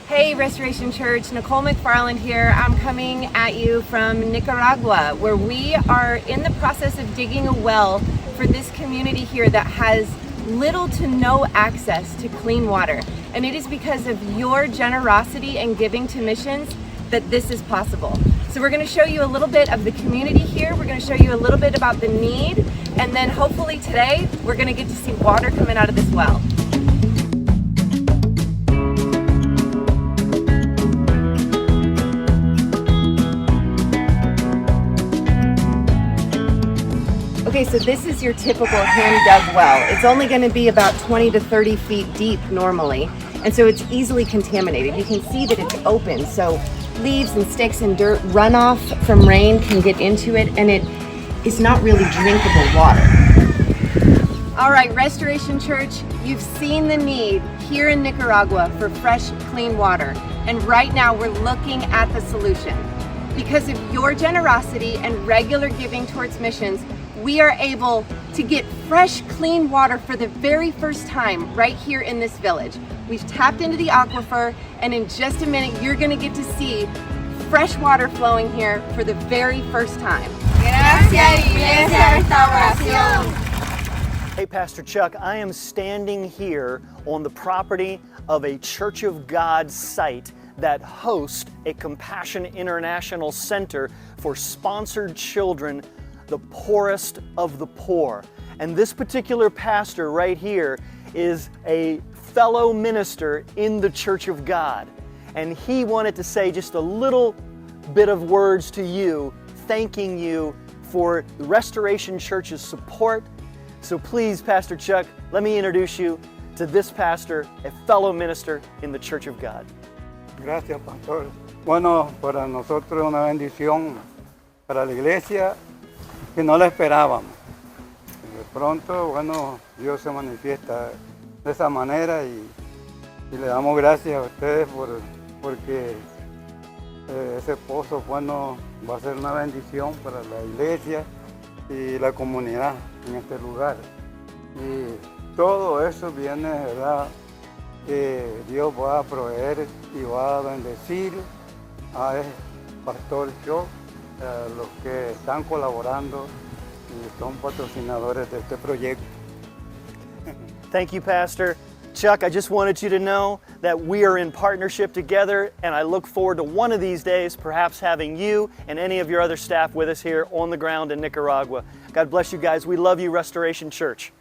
Hey Restoration Church, Nicole McFarland here. I'm coming at you from Nicaragua, where we are in the process of digging a well for this community here that has little to no access to clean water. And it is because of your generosity and giving to missions that this is possible. So we're going to show you a little bit of the community here. We're going to show you a little bit about the need, and then hopefully today we're going to get to see water coming out of this well. Okay, so this is your typical hand-dug well. It's only going to be about 20 to 30 feet deep normally, and so it's easily contaminated. You can see that it's open, so leaves and sticks and dirt, runoff from rain can get into it, and it is not really drinkable water. All right, Restoration Church, you've seen the need here in Nicaragua for fresh, clean water, and right now we're looking at the solution. Because of your generosity and regular giving towards missions, we are able to get fresh, clean water for the very first time right here in this village. We've tapped into the aquifer, and in just a minute, you're gonna get to see fresh water flowing here for the very first time. Gracias, Iglesia Restauración. Hey, Pastor Chuck, I am standing here on the property of a Church of God site that hosts a Compassion International Center for sponsored children, the poorest of the poor. And this particular pastor right here is a fellow minister in the Church of God. And he wanted to say just a little bit of words to you, thanking you for Restoration Church's support. So please, Pastor Chuck, let me introduce you to this pastor, a fellow minister in the Church of God. Gracias, Pastor. Bueno, para nosotros es una bendición para la iglesia que no la esperábamos. De pronto, bueno, Dios se manifiesta de esa manera y le damos gracias a ustedes porque ese pozo, bueno, va a ser una bendición para la iglesia y la comunidad en este lugar. Y todo eso viene, ¿verdad? Que Dios va a proveer y va a bendecir a Pastor Chuck, a los que están colaborando y son patrocinadores de este proyecto. Thank you, Pastor. Chuck, I just wanted you to know that we are in partnership together, and I look forward to one of these days perhaps having you and any of your other staff with us here on the ground in Nicaragua. God bless you guys. We love you, Restoration Church.